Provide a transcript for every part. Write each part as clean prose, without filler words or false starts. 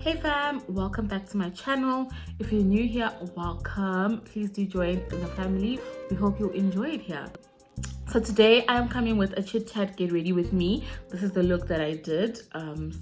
Hey fam, welcome back to my channel. If you're new here, welcome. Please do join the family. We hope you'll enjoy it here. So today I am coming with a chit chat get ready with me. This is the look that I did.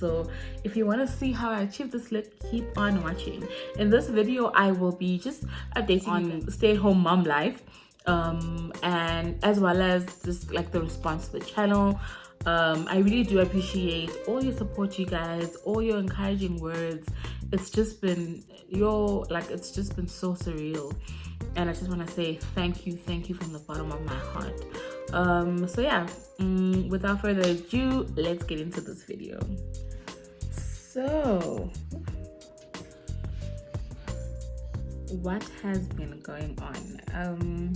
So if you want to see how I achieved this look, keep on watching. In this video I will be just updating on stay-at-home mom life, and as well as just like the response to the channel. I really do appreciate all your support, you guys, all your encouraging words. It's just been it's just been so surreal, and I just want to say thank you from the bottom of my heart. So yeah, without further ado, let's get into this video. So what has been going on?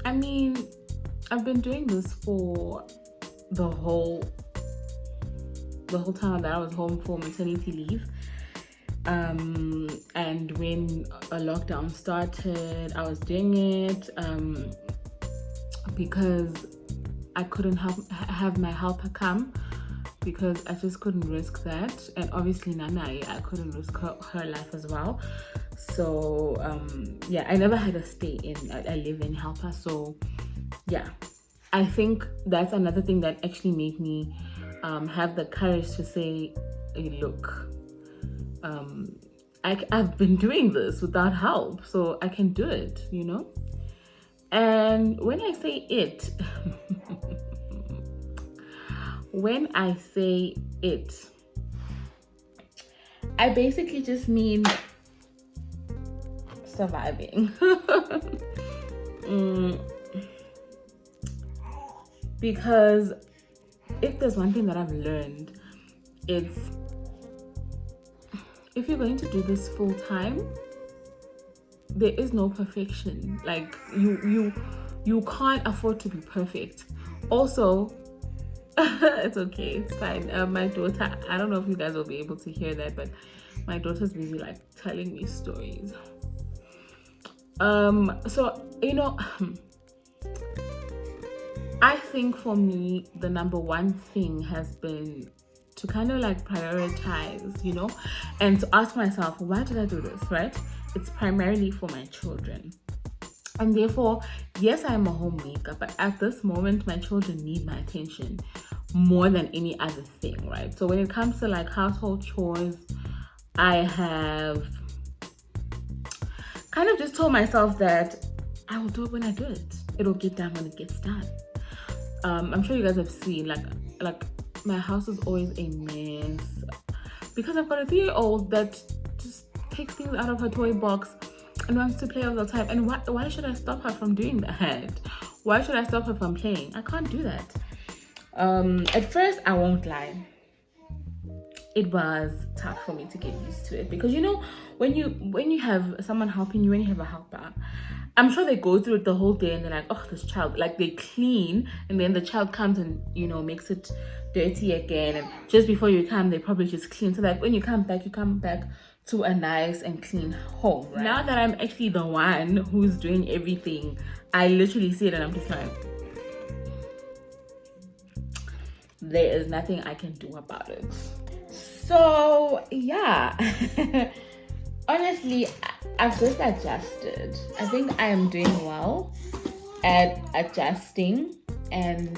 I mean, I've been doing this for the whole time that I was home for maternity leave. And when a lockdown started, I was doing it because I couldn't have my helper come, because I just couldn't risk that. And obviously Nana, I couldn't risk her life as well. So yeah, I never had a live-in helper. So yeah, I think that's another thing that actually made me have the courage to say, hey, look, I've been doing this without help, so I can do it, you know? And when I say it, I basically just mean surviving. Because if there's one thing that I've learned, it's if you're going to do this full time, there is no perfection. Like you can't afford to be perfect. Also, it's okay, it's fine. My daughter, I don't know if you guys will be able to hear that, but my daughter's busy like telling me stories. So you know, I think for me, the number one thing has been to kind of like prioritize, you know, and to ask myself, why did I do this, right? It's primarily for my children. And therefore, yes, I'm a homemaker, but at this moment, my children need my attention more than any other thing, right? So when it comes to like household chores, I have kind of just told myself that I will do it when I do it. It'll get done when it gets done. I'm sure you guys have seen like my house is always a mess because I've got a 3-year-old that just takes things out of her toy box and wants to play all the time. And why should I stop her from doing that? Why should I stop her from playing? I can't do that. At first, I won't lie, it was tough for me to get used to it, because you know, when you have someone helping you, when you have a helper, I'm sure they go through it the whole day and they're like, oh, this child, like they clean, and then the child comes and, you know, makes it dirty again, and just before you come, they probably just clean, so that when you come back to a nice and clean home, right? Now that I'm actually the one who's doing everything, I literally see it and I'm just like, there is nothing I can do about it. So yeah, honestly, I've just adjusted. I think I am doing well at adjusting and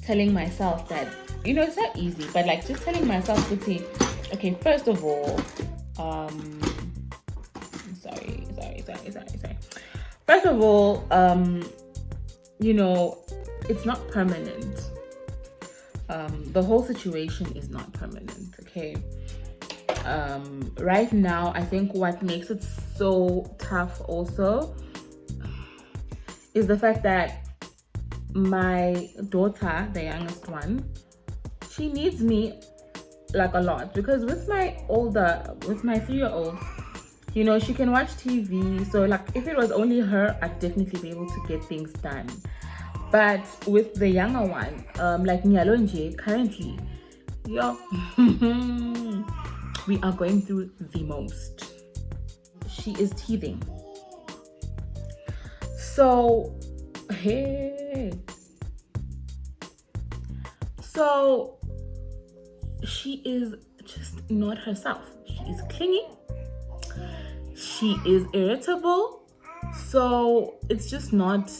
telling myself that, you know, it's not easy, but like just telling myself to say, okay, first of all, sorry. First of all, you know, it's not permanent. The whole situation is not permanent, okay? Right now, I think what makes it so tough also is the fact that my daughter, the youngest one, she needs me like a lot, because with my 3-year-old, you know, she can watch TV. So like if it was only her, I'd definitely be able to get things done. But with the younger one, like Nyalonje, currently, we are going through the most. She is teething. So, hey. So she is just not herself. She is clingy. She is irritable. So it's just not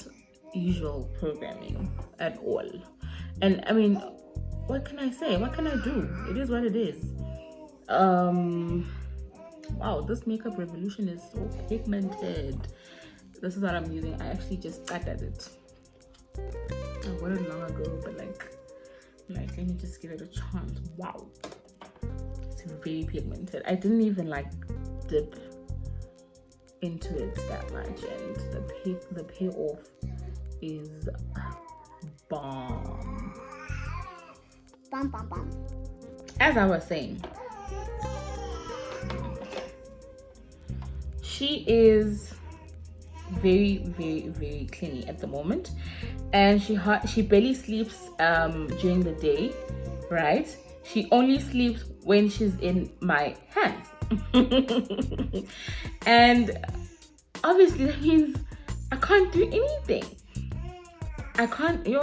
usual programming at all. And I mean, what can I say? What can I do? It is what it is. Wow, this makeup revolution is so pigmented. This is what I'm using. I actually just started it. I got it long ago, but like let me just give it a chance. Wow, it's very pigmented. I didn't even like dip into it that much, and the payoff is bomb. As I was saying, she is very, very, very clingy at the moment, and she barely sleeps during the day, right? She only sleeps when she's in my hands. And obviously that means I can't do anything. I can't, you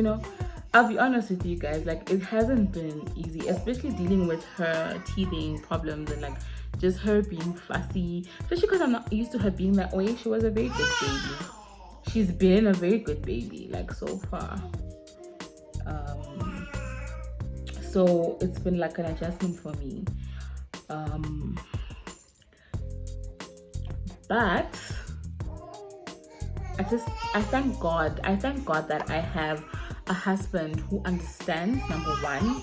know, I'll be honest with you guys, like it hasn't been easy, especially dealing with her teething problems and like just her being fussy, especially because I'm not used to her being that way. She was a very good baby. She's been a very good baby, like so far. So it's been like an adjustment for me. But I thank God that I have a husband who understands, number one,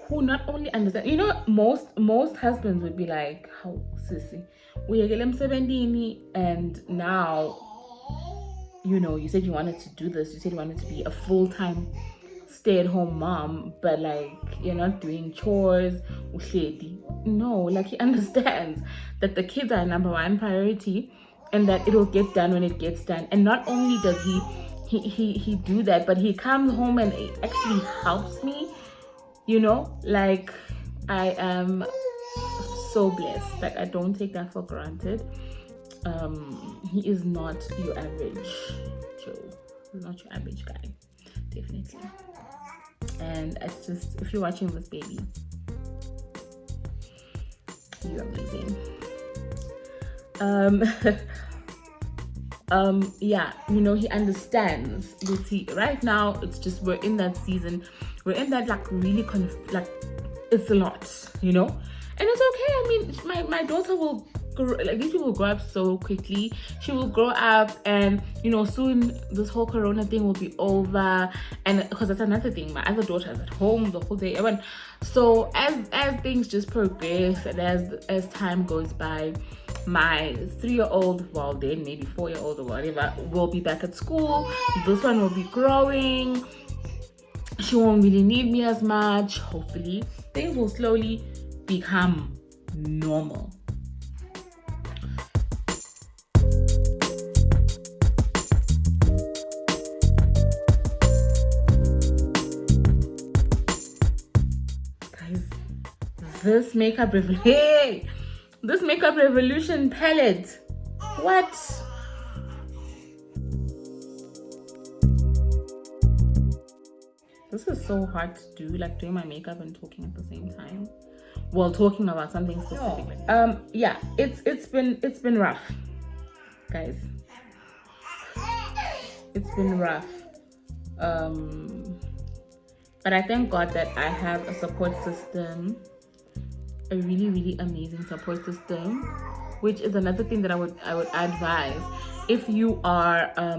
who not only understands, most husbands would be like, how sissy, and now, you said you wanted to do this, you said you wanted to be a full-time stay-at-home mom, but like you're not doing chores. No, like he understands that the kids are number one priority and that it will get done when it gets done. And not only does he do that, but he comes home and actually helps me, like I am so blessed. Like I don't take that for granted. He is not your average Joe. He's not your average guy, definitely. And it's just, if you're watching this, baby, you're amazing. Yeah, he understands. You see, right now it's just, we're in that season, we're in that like really it's a lot, and it's okay. I mean, my daughter will grow, like these people grow up so quickly. She will grow up, and soon this whole corona thing will be over. And because that's another thing, my other daughter is at home the whole day. So as things just progress, and as time goes by, my 3-year-old, well then maybe 4-year-old or whatever, will be back at school. This one will be growing. She won't really need me as much. Hopefully things will slowly become normal. Guys, this makeup revolution palette, what? This is so hard to do, like doing my makeup and talking at the same time, while talking about something specific. Yeah, it's been rough, guys. It's been rough. But I thank God that I have a support system, a really, really amazing support system, which is another thing that I would advise if you are a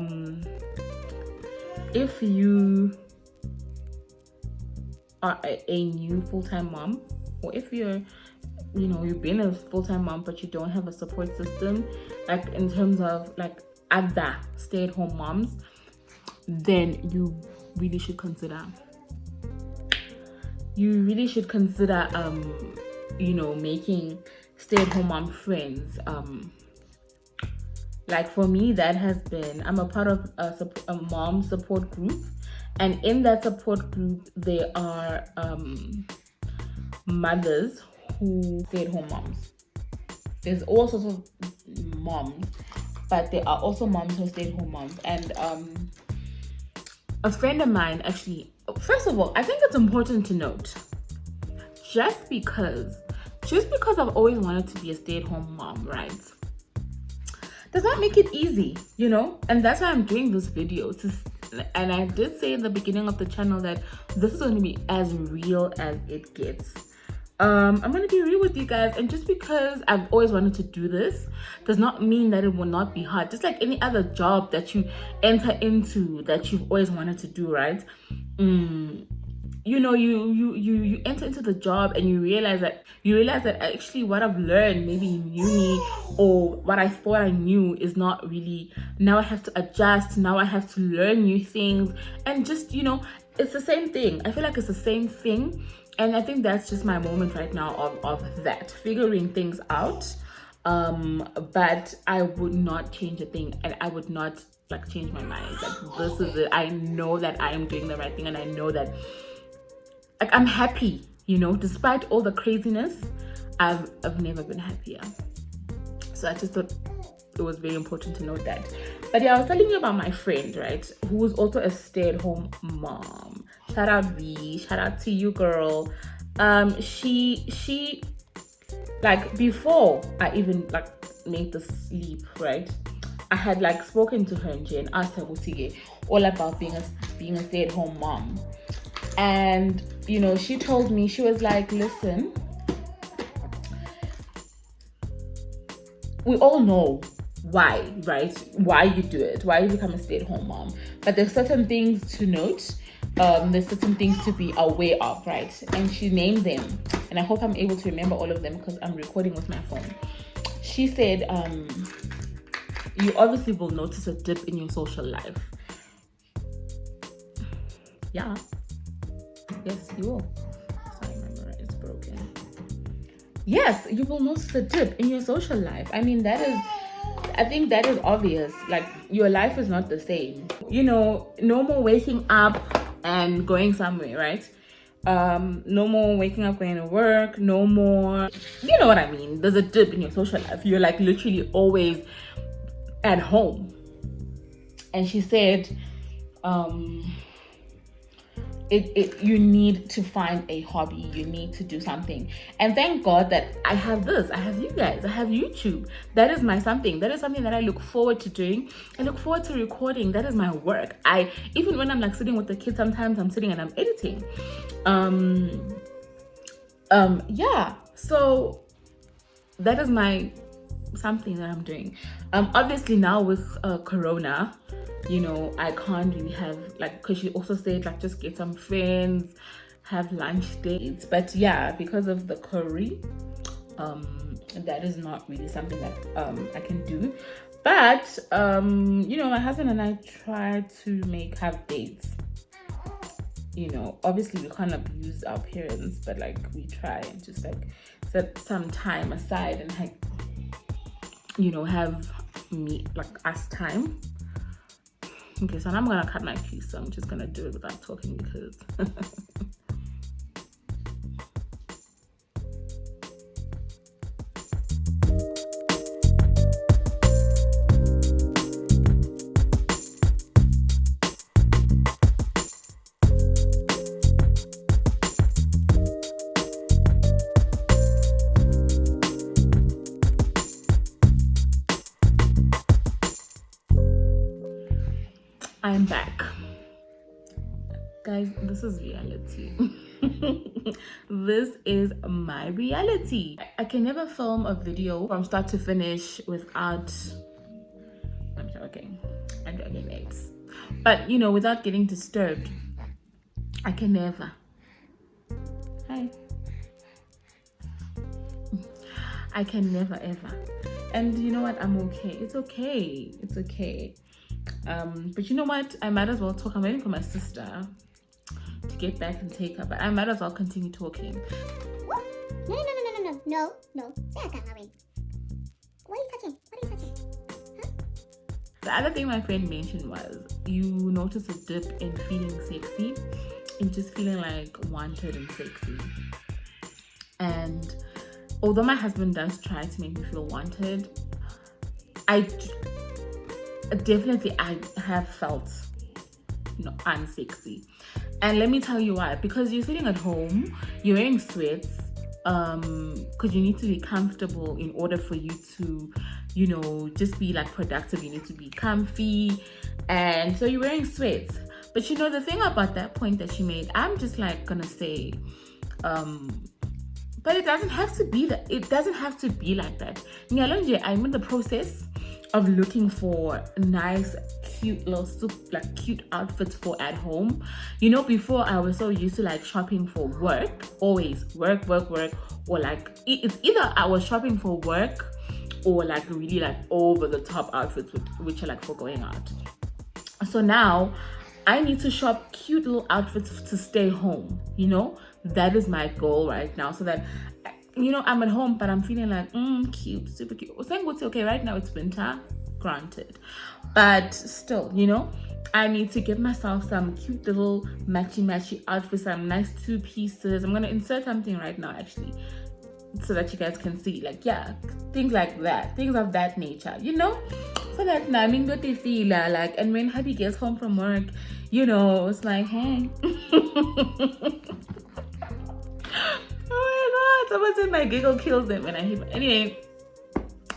new full-time mom, or if you're you've been a full-time mom but you don't have a support system, like in terms of like other stay-at-home moms, then you really should consider making stay-at-home mom friends. Like for me, that has been, I'm a part of a mom support group, and in that support group there are mothers who stay-at-home moms. There's all sorts of moms, but there are also moms who are stay-at-home moms. And a friend of mine, actually, first of all, I think it's important to note just because I've always wanted to be a stay-at-home mom, right, does not make it easy, you know. And that's why I'm doing this video. And I did say in the beginning of the channel that this is going to be as real as it gets. I'm going to be real with you guys, and just because I've always wanted to do this does not mean that it will not be hard. Just like any other job that you enter into that you've always wanted to do, right? You know, you enter into the job and you realize that actually what I've learned maybe in uni or what I thought I knew is not really. Now I have to adjust. Now I have to learn new things, and just, you know, it's the same thing. I feel like it's the same thing. And I think that's just my moment right now of that, figuring things out. But I would not change a thing, and I would not like change my mind. Like, this is it. I know that I am doing the right thing, and I know that like I'm happy, you know, despite all the craziness. I've never been happier. So I just thought it was very important to know that. But yeah, I was telling you about my friend, right, who was also a stay-at-home mom. Shout out V, shout out to you, girl. She like, before I even like made the leap, right, I had like spoken to her and asked her all about being a stay-at-home mom. And you know, she told me, she was like, listen, we all know why, right? Why you do it, why you become a stay-at-home mom. But there's certain things to note. There's certain things to be aware of, right? And she named them, and I hope I'm able to remember all of them because I'm recording with my phone. She said, you obviously will notice a dip in your social life. Yeah. Yes, you will. Sorry, my mirror is broken. Yes, you will notice a dip in your social life. I mean, I think that is obvious. Like, your life is not the same. You know, no more waking up and going somewhere, right? No more waking up, going to work. No more, you know what I mean? There's a dip in your social life. You're like literally always at home. And she said, you need to find a hobby. You need to do something. And thank God that I have this. I have you guys. I have YouTube. That is my something. That is something that I look forward to doing. I look forward to recording. That is my work. Even when I'm like sitting with the kids, sometimes I'm sitting and I'm editing. Yeah. So that is my something that I'm doing. Obviously now with Corona, you know, I can't really have like, because she also said like just get some friends, have lunch dates. But yeah, because of the curry, that is not really something that I can do. But you know, my husband and I try to have dates. You know, obviously we can't abuse our parents, but like we try and just like set some time aside and like, you know, have us time. Okay, so I'm gonna cut my piece, so I'm just gonna do it without talking because I'm back. Guys, this is reality. This is my reality. I can never film a video from start to finish without, I'm joking, mates. But you know, without getting disturbed. I can never. Hi. I can never ever. And you know what? I'm okay. It's okay. It's okay. But you know what? I might as well talk. I'm waiting for my sister to get back and take her, but I might as well continue talking. What? No. What are you touching? Huh? The other thing my friend mentioned was you notice a dip in feeling sexy, in just feeling like wanted and sexy. And although my husband does try to make me feel wanted, I have felt unsexy. And let me tell you why. Because you're sitting at home, you're wearing sweats, because you need to be comfortable in order for you to, you know, just be like productive. You need to be comfy, and so you're wearing sweats. But you know, the thing about that point that she made, I'm just like gonna say, but it doesn't have to be that. It doesn't have to be like that. Nyalonje, I'm in the process of looking for nice, cute little like cute outfits for at home. You know, before I was so used to like shopping for work, always work, or like it's either I was shopping for work or like really like over the top outfits which are like for going out. So now I need to shop cute little outfits to stay home. You know, that is my goal right now, so that, you know, I'm at home but I'm feeling like cute, super cute. Okay, right now it's winter, granted, but still, you know, I need to get myself some cute little matchy outfits, some nice 2 pieces. I'm gonna insert something right now actually, so that you guys can see, like, yeah, things like that, things of that nature, you know, so that I mean what they feel like. And when hubby gets home from work, you know, it's like, hey. Oh my god, someone said my giggle kills them when I hear. Anyway,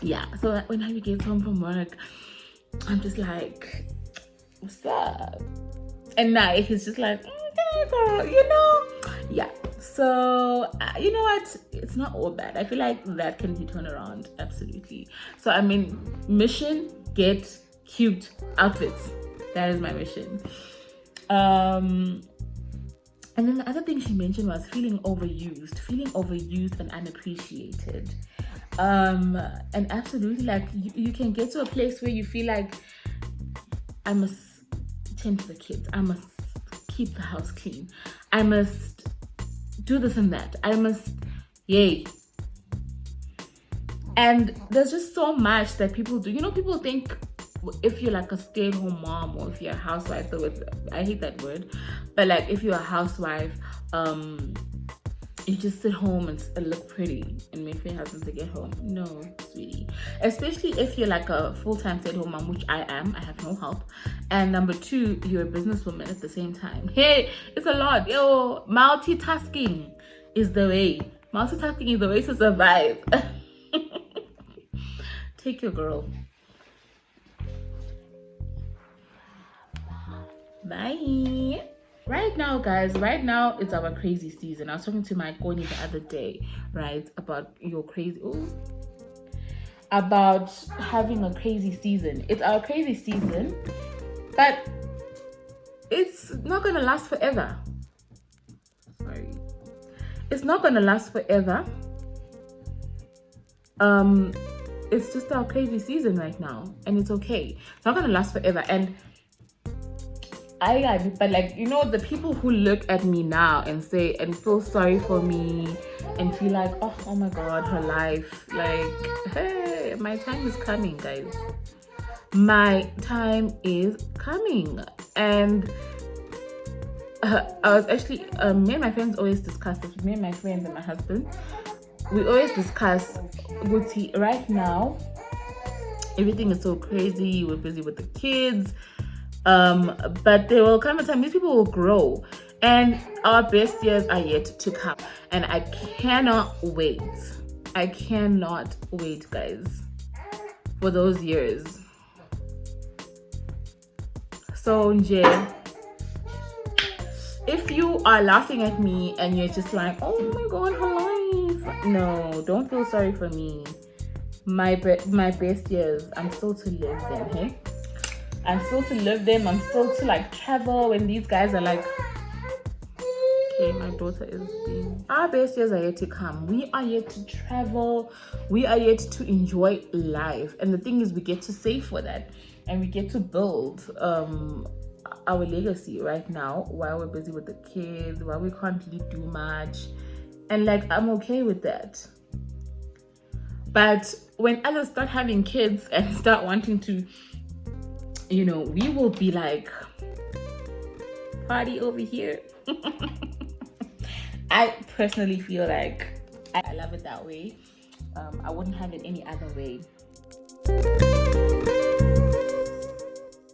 yeah, so when hubby gets home from work, I'm just like, what's up? And now he's just like, girl, you know, yeah. So you know what, it's not all bad. I feel like that can be turned around, absolutely. So I mean, mission, get cute outfits. That is my mission. And then the other thing she mentioned was feeling overused and unappreciated. And absolutely, like you can get to a place where you feel like, I must tend to the kids, I must keep the house clean, I must do this and that, I must, yay. And there's just so much that people do. You know, people think if you're like a stay-at-home mom, or if you're a housewife, I hate that word, but like if you're a housewife, you just sit home and look pretty and wait for your husband to get home. No, sweetie. Especially if you're like a full-time stay-at-home mom, which I am. I have no help. And number 2, you're a businesswoman at the same time. Hey, it's a lot. Yo, multitasking is the way. Multitasking is the way to survive. Take your girl. Bye. Right now, guys, it's our crazy season. I was talking to my Koni the other day, right, about about having a crazy season. It's our crazy season, but it's not gonna last forever. Sorry, it's not gonna last forever. It's just our crazy season right now, and it's okay. It's not gonna last forever. And but like, you know, the people who look at me now and say and feel sorry for me and feel like, oh my god, her life, like, hey, my time is coming, guys. My time is coming. And I was actually, me and my friends always discuss this. Me and my friends and my husband, we always discuss, Guti, right now, everything is so crazy. We're busy with the kids. But there will come a time, these people will grow, and our best years are yet to come. And I cannot wait, guys, for those years. So, Nje, if you are laughing at me and you're just like, oh my god, her life, no, don't feel sorry for me. My best years, I'm still to live them, hey? I'm still to live them. I'm still to like travel when these guys are like, okay, my daughter is being. Our best years are yet to come. We are yet to travel. We are yet to enjoy life. And the thing is, we get to save for that, and we get to build our legacy right now while we're busy with the kids, while we can't really do much. And like, I'm okay with that. But when others start having kids and start wanting to, you know, we will be like, party over here. I personally feel like I love it that way. I wouldn't have it any other way.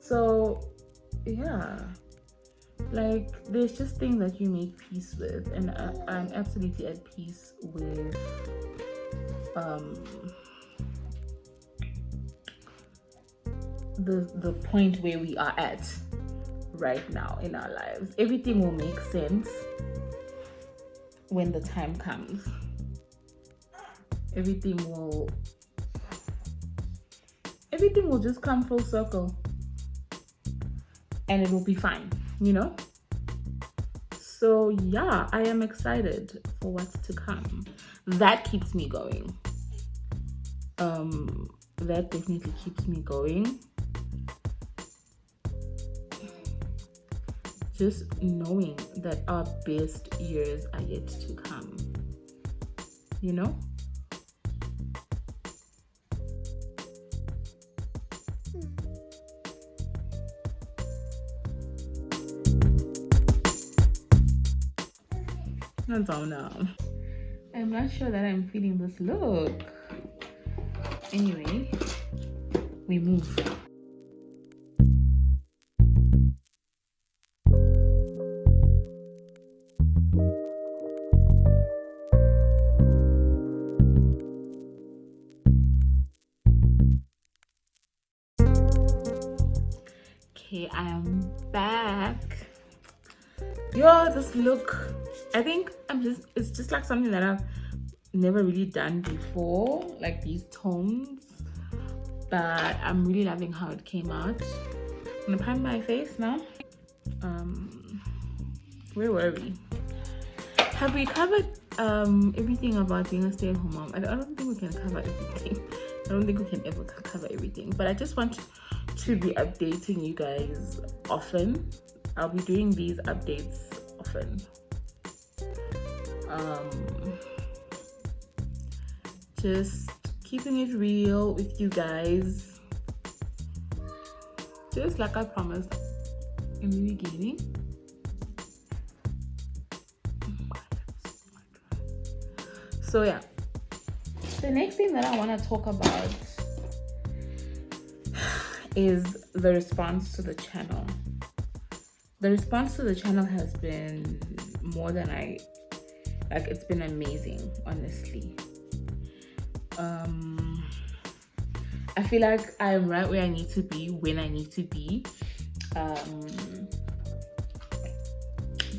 So yeah, Like, there's just things that you make peace with, and I'm absolutely at peace with the point where we are at right now in our lives. Everything will make sense when the time comes. Everything will just come full circle, and it will be fine, you know? So yeah, I am excited for what's to come. That keeps me going. That definitely keeps me going. Just knowing that our best years are yet to come, you know? That's all now. I'm not sure that I'm feeling this look. Anyway, we move. Okay, I am back. Yo, this look, I think it's just like something that I've never really done before, like these tones, but I'm really loving how it came out. I'm gonna prime my face now. Where were we? Have we covered everything about being a stay-at-home mom? I don't think we can cover everything. I don't think we can ever cover everything, but I just want to be updating you guys often. I'll be doing these updates often. Just keeping it real with you guys, just like I promised in the beginning. So yeah, the next thing that I want to talk about is the response to the channel. The response to the channel has been more than it's been amazing, honestly. I feel like I'm right where I need to be when I need to be,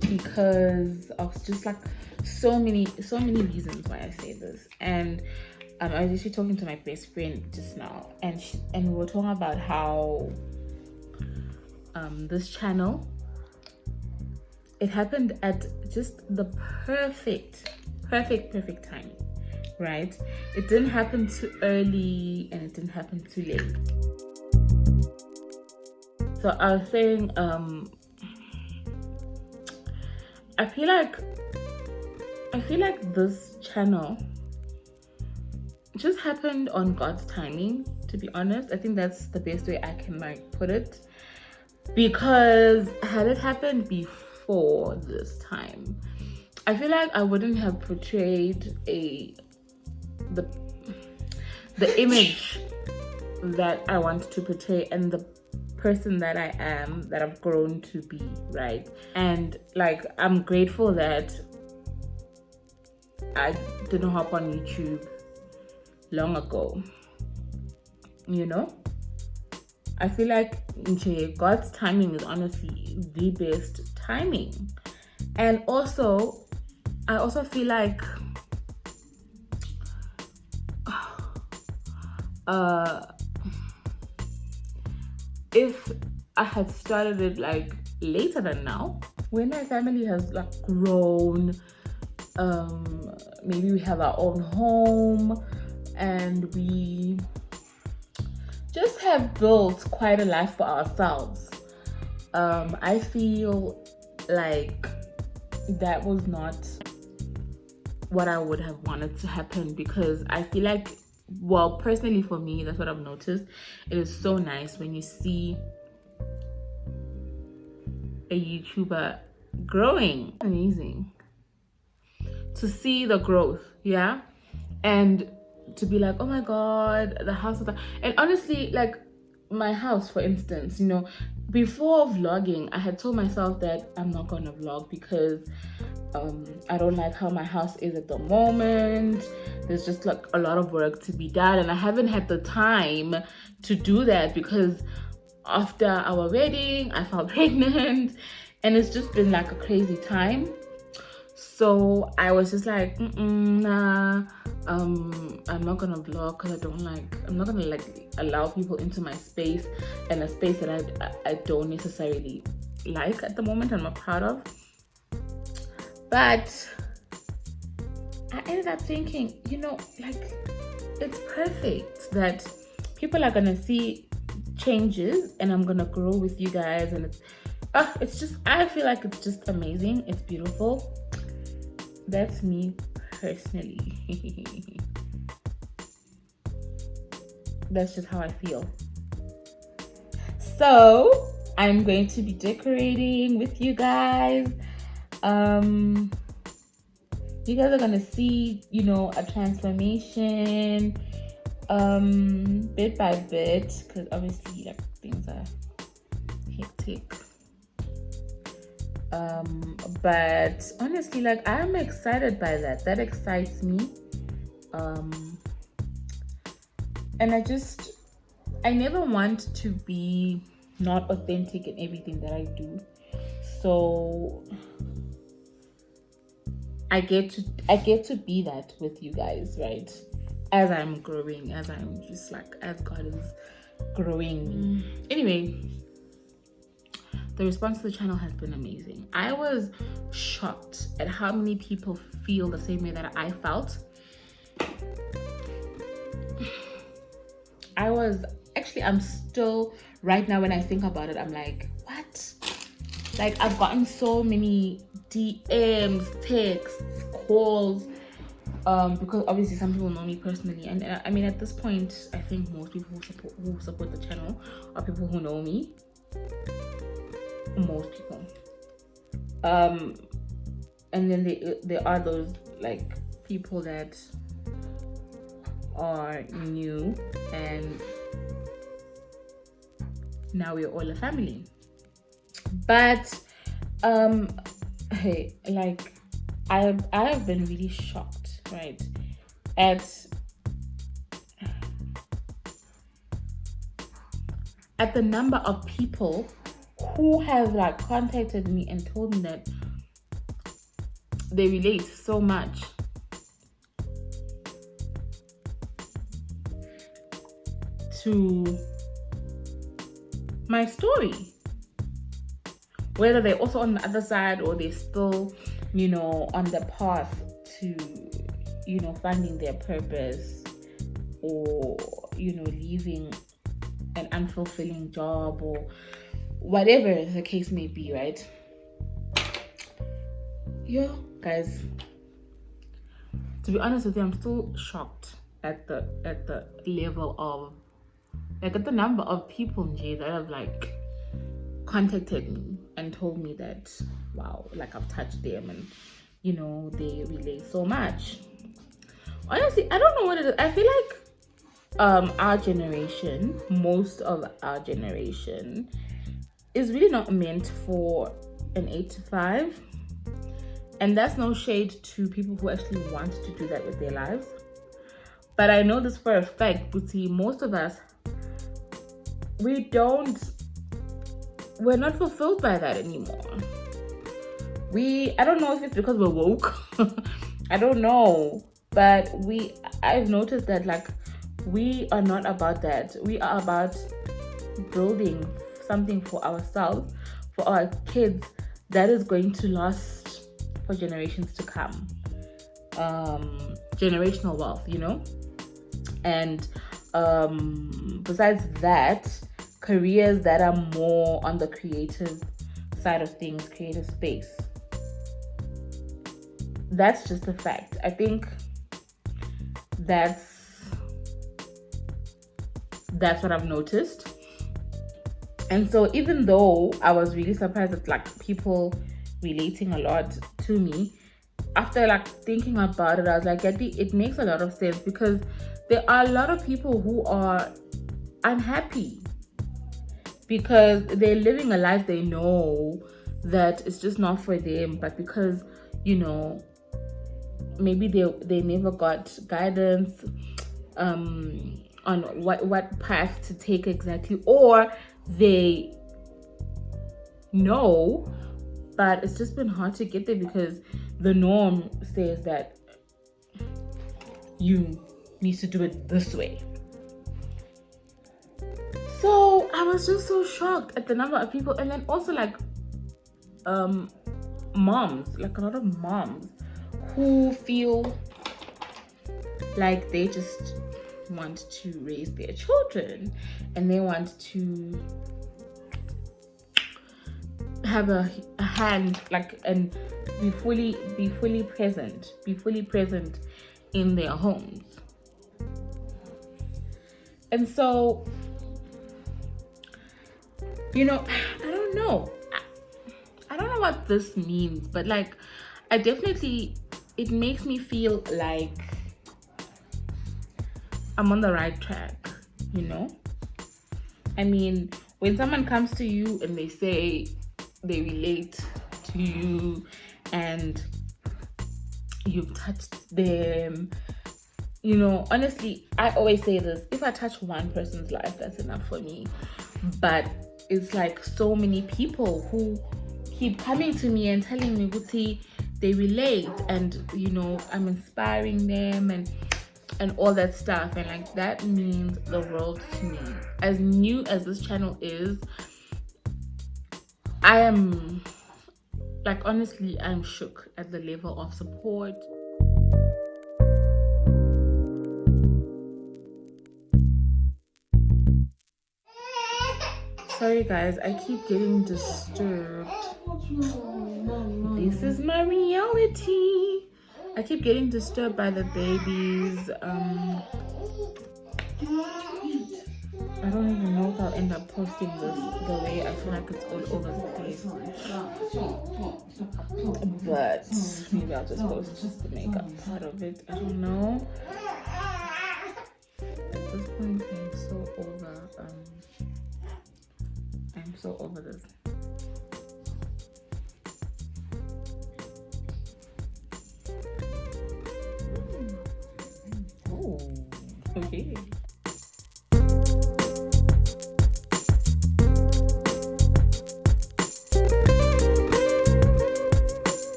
because of just like so many reasons why I say this. And I was actually talking to my best friend just now, and we were talking about how this channel, it happened at just the perfect time, right? It didn't happen too early and it didn't happen too late. So I was saying, I feel like this channel just happened on God's timing, to be honest. I think that's the best way I can put it, because had it happened before this time, I feel like I wouldn't have portrayed the image that I want to portray and the person that I am, that I've grown to be, right? And like, I'm grateful that I didn't hop on YouTube long ago, you know? I feel like God's timing is honestly the best timing. And also, I also feel like if I had started it like later than now, when my family has like grown, maybe we have our own home and we just have built quite a life for ourselves, I feel like that was not what I would have wanted to happen, because I feel like, well, personally for me, that's what I've noticed. It is so nice when you see a YouTuber growing. Amazing to see the growth, yeah, and to be like, oh my God, the house is and honestly, like, my house, for instance, you know, before vlogging, I had told myself that I'm not gonna vlog because I don't like how my house is at the moment. There's just like a lot of work to be done, and I haven't had the time to do that because after our wedding, I fell pregnant, and it's just been like a crazy time. So I was just like, nah, I'm not gonna vlog because I'm not gonna like allow people into my space, and a space that I don't necessarily like at the moment, I'm not proud of. But I ended up thinking, you know, like, it's perfect that people are gonna see changes and I'm gonna grow with you guys, and it's just, I feel like it's just amazing. It's beautiful. That's me personally. That's just how I feel. So I'm going to be decorating with you guys. You guys are gonna see, you know, a transformation bit by bit, because obviously like things are hectic. But honestly, like, I'm excited by that. That excites me. And I never want to be not authentic in everything that I do. So I get to be that with you guys, right? As I'm growing, as I'm just like, as God is growing me. Anyway, the response to the channel has been amazing. I was shocked at how many people feel the same way that I felt. I'm still, right now when I think about it, I'm like, what? Like, I've gotten so many DMs, texts, calls, because obviously some people know me personally, and I mean, at this point, I think most people who support the channel are people who know me. Most people. And then there are those like people that are new, and now we're all a family. But hey, like, I have been really shocked, right, at the number of people who have like contacted me and told me that they relate so much to my story, whether they're also on the other side or they're still, you know, on the path to, you know, finding their purpose, or, you know, leaving an unfulfilling job, or whatever the case may be, right? Yo, guys, to be honest with you, I'm still shocked at the level of, like, at the number of people that have like contacted me and told me that, wow, like, I've touched them, and, you know, they relate so much. Honestly, I don't know what it is. I feel like our generation, most of our generation, is really not meant for an 8 to 5. And that's no shade to people who actually want to do that with their lives. But I know this for a fact, Booty, most of us, we're not fulfilled by that anymore. I don't know if it's because we're woke. I don't know. But I've noticed that, like, we are not about that. We are about building something for ourselves, for our kids, that is going to last for generations to come. Generational wealth, you know? And besides that, careers that are more on the creative side of things, creative space. That's just a fact. I think that's what I've noticed. And so even though I was really surprised at like people relating a lot to me, after like thinking about it, I was like, it makes a lot of sense, because there are a lot of people who are unhappy because they're living a life they know that it's just not for them, but because maybe they never got guidance on what path to take exactly, or they know, but it's just been hard to get there because the norm says that you need to do it this way. So I was just so shocked at the number of people, and then also like moms, like a lot of moms who feel like they just want to raise their children and they want to have a hand, like, and be fully present in their homes. And so I don't know what this means, but like it makes me feel like I'm on the right track. I mean, when someone comes to you and they say they relate to you and you've touched them, honestly, I always say this: if I touch one person's life, that's enough for me. But it's like so many people who keep coming to me and telling me, Guti, they relate, and I'm inspiring them and all that stuff, and like that means the world to me. As new as this channel is, I am like, honestly, I'm shook at the level of support. Sorry guys, I keep getting disturbed. This is my reality. I keep getting disturbed by the babies. I don't even know if I'll end up posting this the way I feel like it's all over the place. But maybe I'll just post just the makeup part of it. I don't know. At this point, I'm so over this. Oh, okay.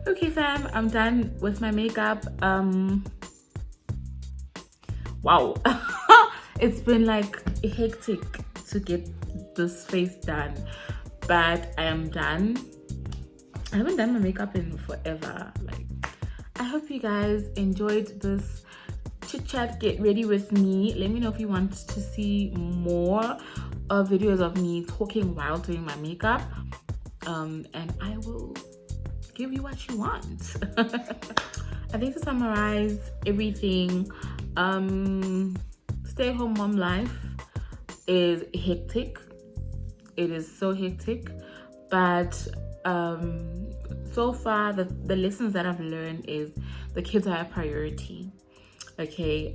Okay fam, I'm done with my makeup. Wow. It's been like hectic to get this face done, but I am done. I haven't done my makeup in forever. Like, I hope you guys enjoyed this chit chat, get ready with me. Let me know if you want to see more of videos of me talking while doing my makeup, and I will give you what you want. I think to summarize everything, stay-at-home mom life is hectic. It is so hectic, but so far the lessons that I've learned is the kids are a priority. Okay,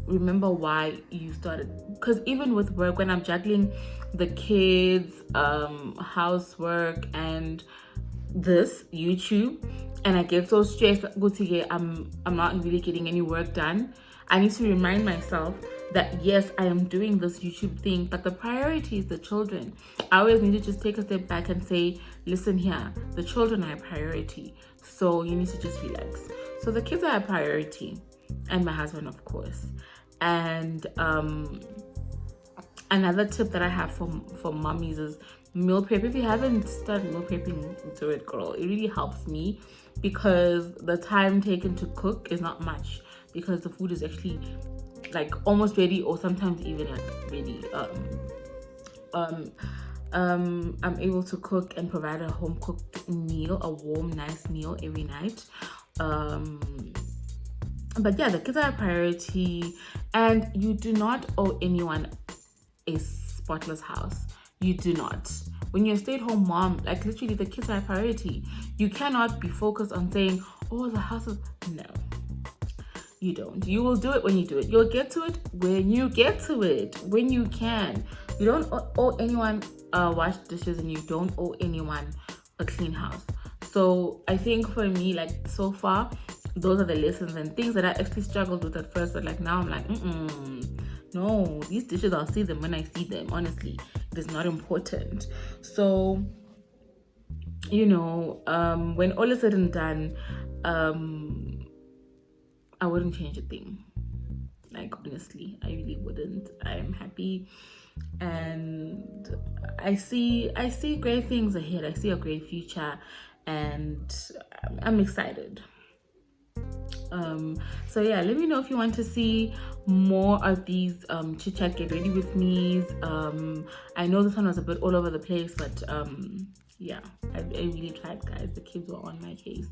remember why you started, because even with work, when I'm juggling the kids, housework, and this YouTube, and I get so stressed, I'm not really getting any work done. I need to remind myself that yes, I am doing this YouTube thing, but the priority is the children. I always need to just take a step back and say, listen here, the children are a priority, so you need to just relax. So the kids are a priority, and my husband, of course. And another tip that I have for mommies is meal prep. If you haven't started meal prepping, do it, girl. It really helps me because the time taken to cook is not much, because the food is actually like almost ready, or sometimes even like ready. I'm able to cook and provide a home cooked meal, a warm, nice meal every night. But yeah, the kids are a priority, and you do not owe anyone a spotless house. You do not. When you're a stay-at-home mom, like literally the kids are a priority. You cannot be focused on saying, oh, the house is... No. you don't. You will do it when you do it. You'll get to it when you get to it, when you can. You don't owe anyone wash dishes, and you don't owe anyone a clean house. So I think for me, like, so far, those are the lessons and things that I actually struggled with at first, but like now I'm like, no, these dishes, I'll see them when I see them. Honestly, it is not important. So, you know, when all is said and done, I wouldn't change a thing. Like, honestly, I really wouldn't. I'm happy, and I see great things ahead. I see a great future, and I'm excited. So yeah, let me know if you want to see more of these chit chat get ready with me's. I know this one was a bit all over the place, but yeah, I really tried, guys. The kids were on my case.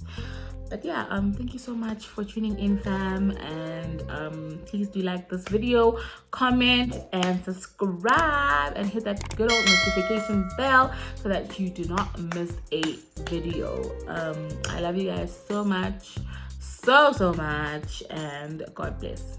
But yeah, thank you so much for tuning in, fam, and please do like this video, comment, and subscribe, and hit that good old notification bell so that you do not miss a video. I love you guys so much, so much, and God bless.